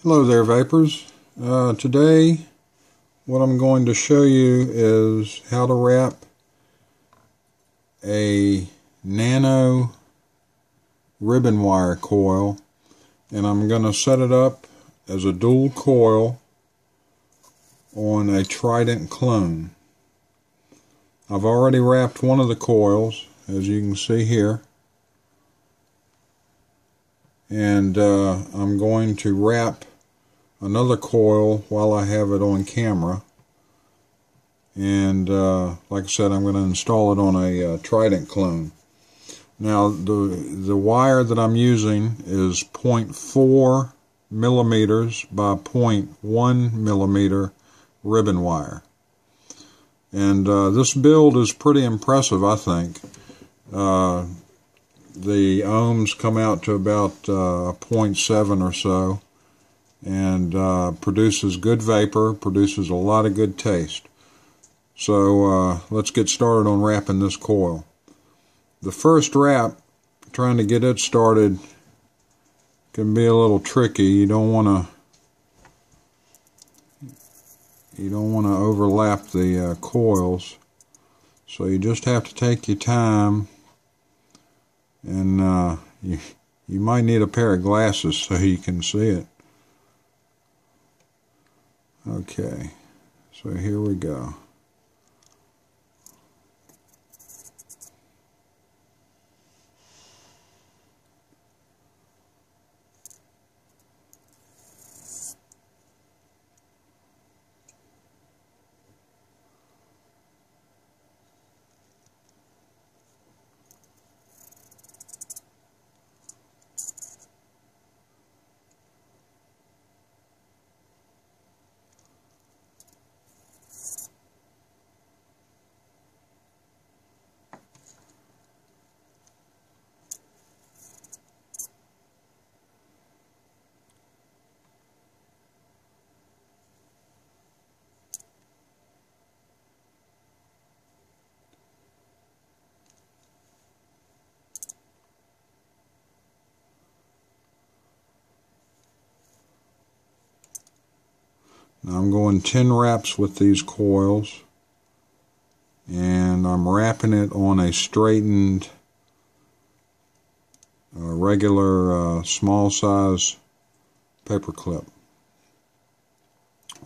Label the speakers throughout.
Speaker 1: Hello there, Vapors. Today what I'm going to show you is how to wrap a nano ribbon wire coil, and I'm going to set it up as a dual coil on a Trident clone. I've already wrapped one of the coils, as you can see here, and I'm going to wrap another coil while I have it on camera, and like I said, I'm going to install it on a Trident clone. Now the wire that I'm using is 0.4 millimeters by 0.1 millimeter ribbon wire, and this build is pretty impressive, I think. The ohms come out to about 0.7 or so, and produces good vapor, produces a lot of good taste. So let's get started on wrapping this coil. The first wrap, trying to get it started, can be a little tricky. You don't want to overlap the coils, so you just have to take your time, and you might need a pair of glasses so you can see it. Okay, so here we go. Now I'm going 10 wraps with these coils, and I'm wrapping it on a straightened regular small size paperclip.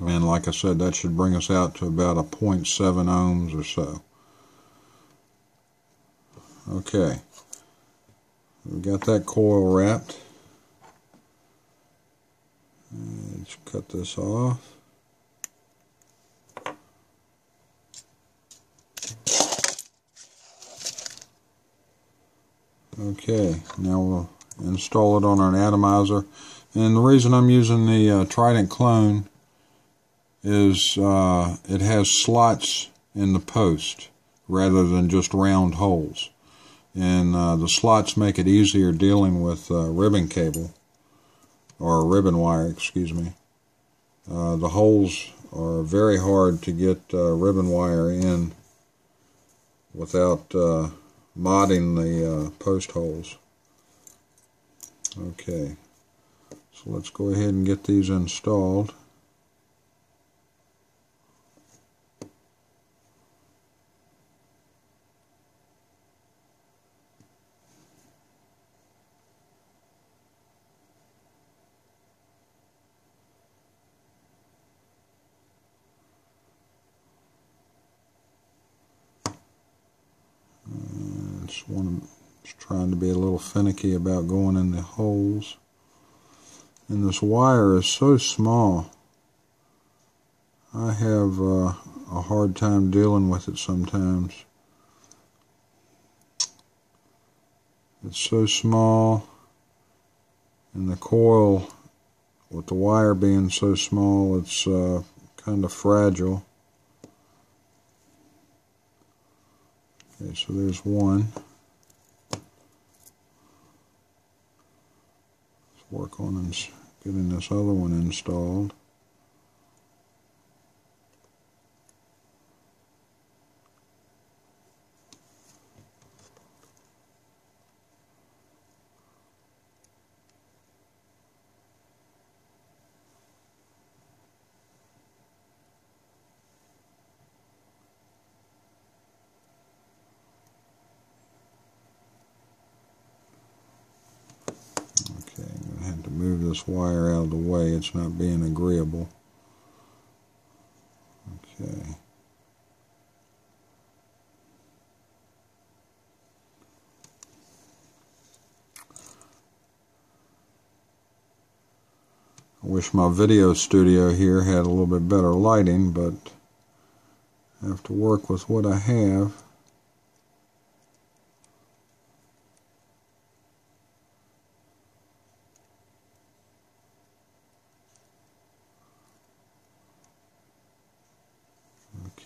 Speaker 1: And like I said, that should bring us out to about a 0.7 ohms or so. Okay, we got that coil wrapped. Let's cut this off. Okay, now we'll install it on our atomizer. And the reason I'm using the Trident clone is it has slots in the post rather than just round holes. And the slots make it easier dealing with ribbon cable, or ribbon wire, excuse me. The holes are very hard to get ribbon wire in without modding the post holes. Okay, so let's go ahead and get these installed. Just trying to be a little finicky about going in the holes. And this wire is so small. I have a hard time dealing with it sometimes. It's so small, and the coil, with the wire being so small, it's kind of fragile. Okay, so there's one. Let's work on getting this other one installed. this wire out of the way. It's not being agreeable. Okay. I wish my video studio here had a little bit better lighting, but I have to work with what I have.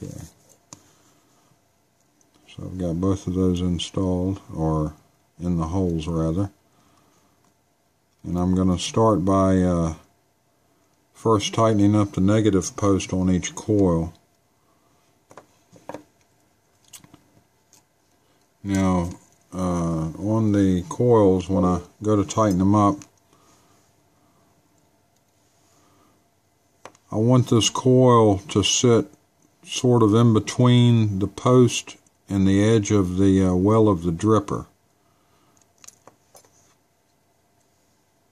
Speaker 1: Okay. So I've got both of those installed, or in the holes rather. And I'm going to start by first tightening up the negative post on each coil. Now, on the coils, when I go to tighten them up, I want this coil to sit sort of in between the post and the edge of the well of the dripper.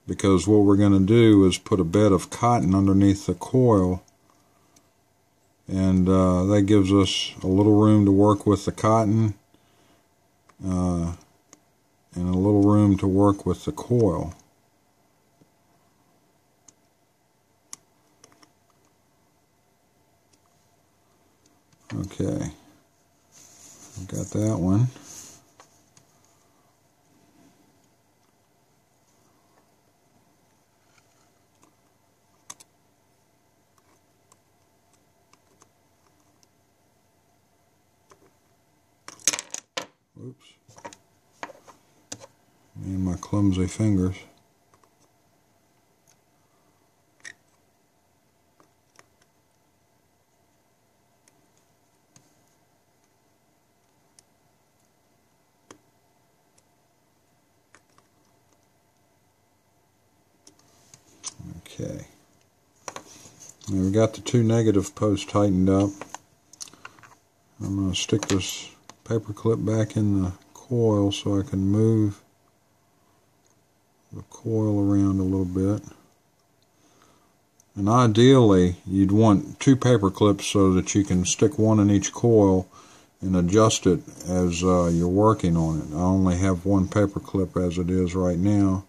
Speaker 1: Because what we're going to do is put a bed of cotton underneath the coil, and that gives us a little room to work with the cotton and a little room to work with the coil. Okay, got that one. Oops. Me and my clumsy fingers. Okay. Now we got the two negative posts tightened up. I'm going to stick this paper clip back in the coil so I can move the coil around a little bit. And ideally you'd want two paper clips so that you can stick one in each coil and adjust it as you're working on it. I only have one paper clip as it is right now,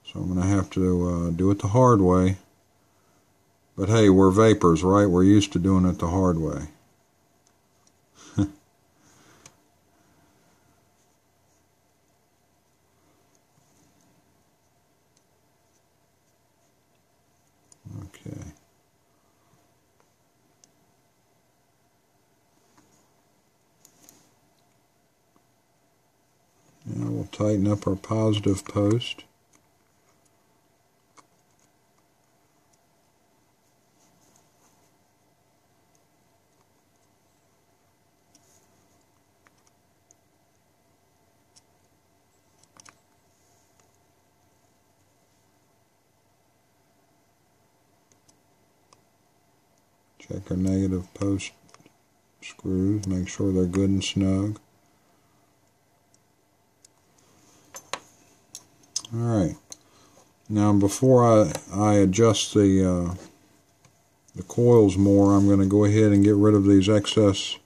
Speaker 1: so I'm going to have to do it the hard way. But hey, we're vapors, right? We're used to doing it the hard way. Okay. Now we'll tighten up our positive post. Check our negative post screws, make sure they're good and snug. Alright, now before I adjust the coils more, I'm going to go ahead and get rid of this excess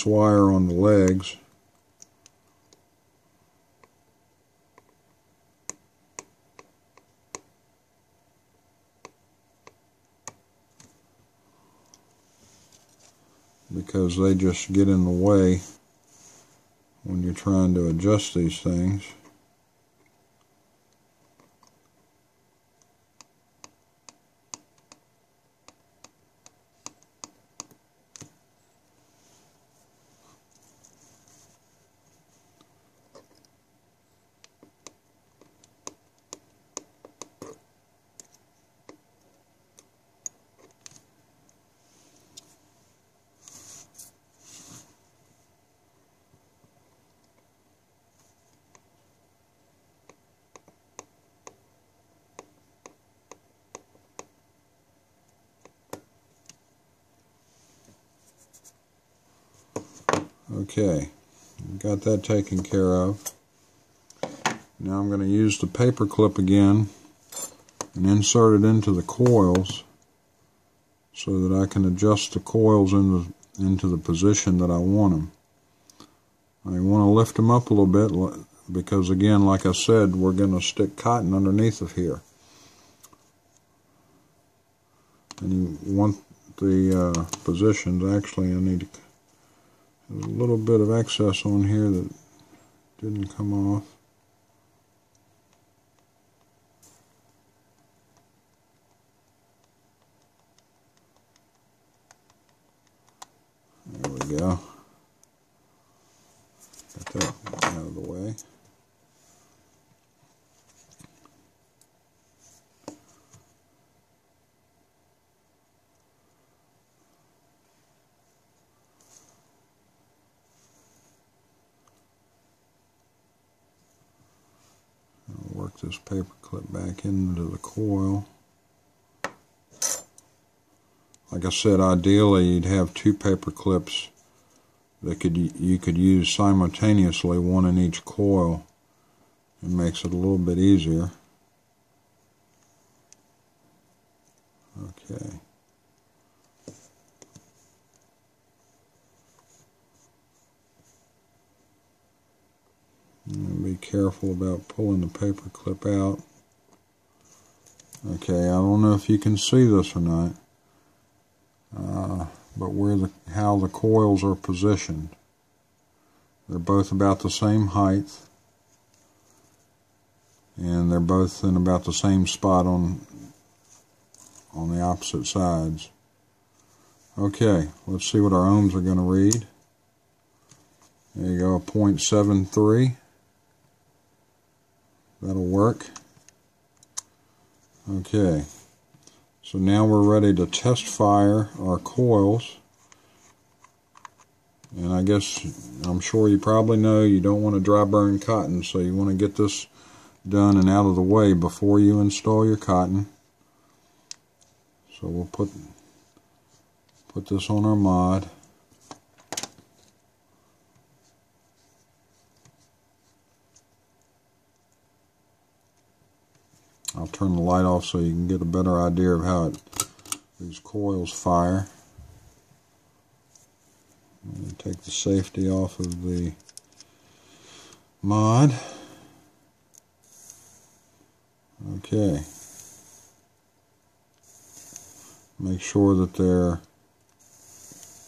Speaker 1: wire on the legs. Because they just get in the way when you're trying to adjust these things. Okay, got that taken care of. Now I'm going to use the paper clip again and insert it into the coils so that I can adjust the coils into the position that I want them. I want to lift them up a little bit because, again, like I said, we're going to stick cotton underneath of here. And you want the positions. Actually, I need there's a little bit of excess on here that didn't come off. There we go. Got that out of the way. I'll work this paper clip back into the coil. Like I said, ideally you'd have two paper clips that you could use simultaneously, one in each coil. It makes it a little bit easier. Okay. And be careful about pulling the paper clip out. Okay, I don't know if you can see this or not. But how the coils are positioned. They're both about the same height, and they're both in about the same spot on the opposite sides. Okay, let's see what our ohms are going to read. There you go, 0.73. That'll work. Okay. So now we're ready to test fire our coils. And I'm sure you probably know you don't want to dry burn cotton, so you want to get this done and out of the way before you install your cotton. So we'll put this on our mod. I'll turn the light off so you can get a better idea of how these coils fire. Take the safety off of the mod. Okay. Make sure that they're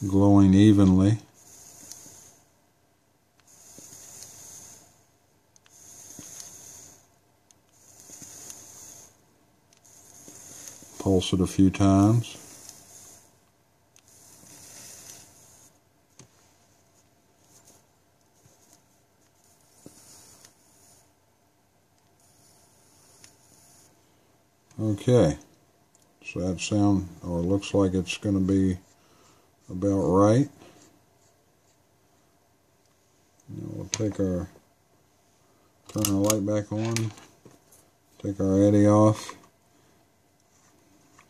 Speaker 1: glowing evenly. Pulse it a few times. Okay, so that looks like it's going to be about right. Now we'll turn our light back on, take our eddy off,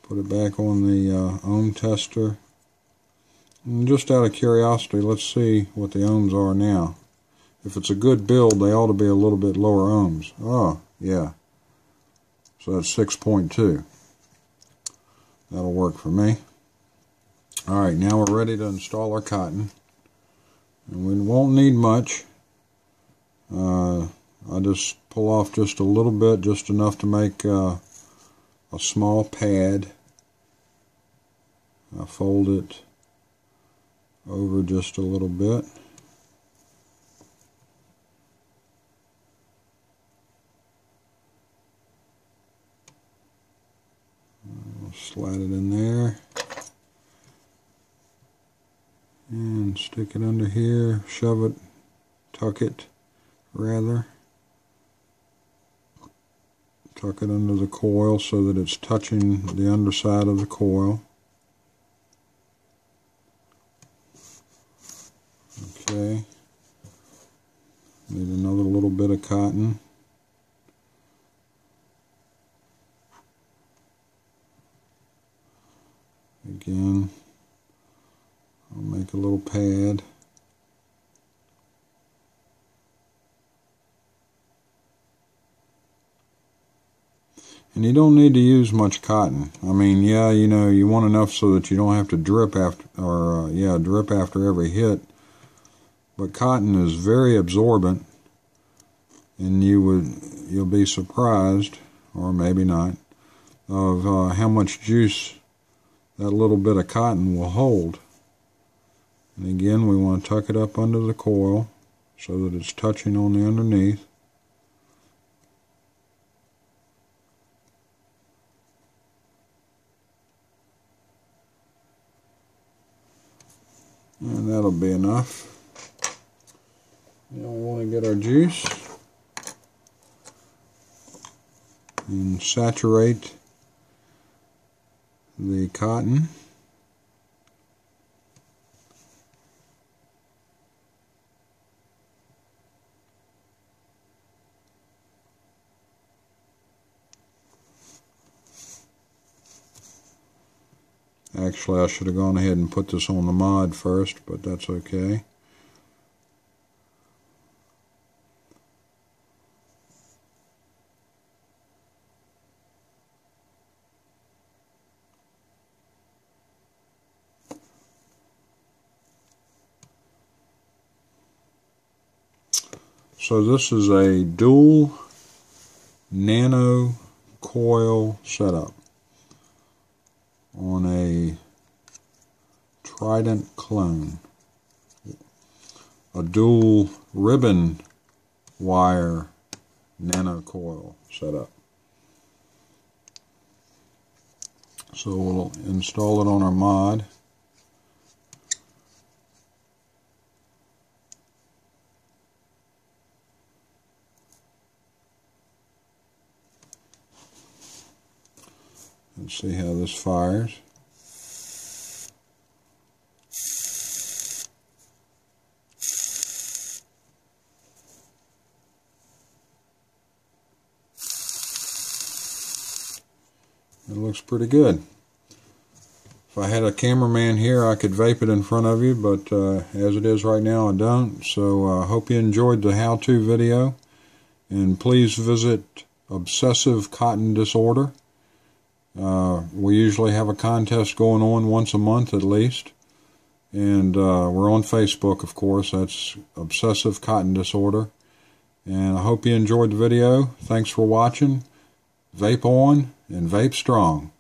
Speaker 1: put it back on the ohm tester, and just out of curiosity, let's see what the ohms are now. If it's a good build, they ought to be a little bit lower ohms. Oh, yeah. So that's 6.2. That'll work for me. Alright, now we're ready to install our cotton. And we won't need much. I just pull off just a little bit, just enough to make a small pad. I fold it over just a little bit. Slide it in there and stick it under here, tuck it rather, tuck it under the coil so that it's touching the underside of the coil. Okay, need another little bit of cotton. Again, I'll make a little pad. And you don't need to use much cotton. I mean, yeah, you know, you want enough so that you don't have to drip after, or drip after every hit. But cotton is very absorbent, and you'll be surprised, or maybe not, of how much juice that little bit of cotton will hold. And again, we want to tuck it up under the coil so that it's touching on the underneath. And that'll be enough. Now we want to get our juice and saturate the cotton. Actually, I should have gone ahead and put this on the mod first, but that's okay. So this is a dual nano coil setup on a Trident clone, a dual ribbon wire nano coil setup. So we'll install it on our mod. And see how this fires. It looks pretty good. If I had a cameraman here, I could vape it in front of you, but as it is right now, I don't. So I hope you enjoyed the how-to video. And please visit Obsessive Cotton Disorder. We usually have a contest going on once a month at least, and we're on Facebook, of course. That's Obsessive Cotton Disorder. And I hope you enjoyed the video. Thanks for watching. Vape on and vape strong.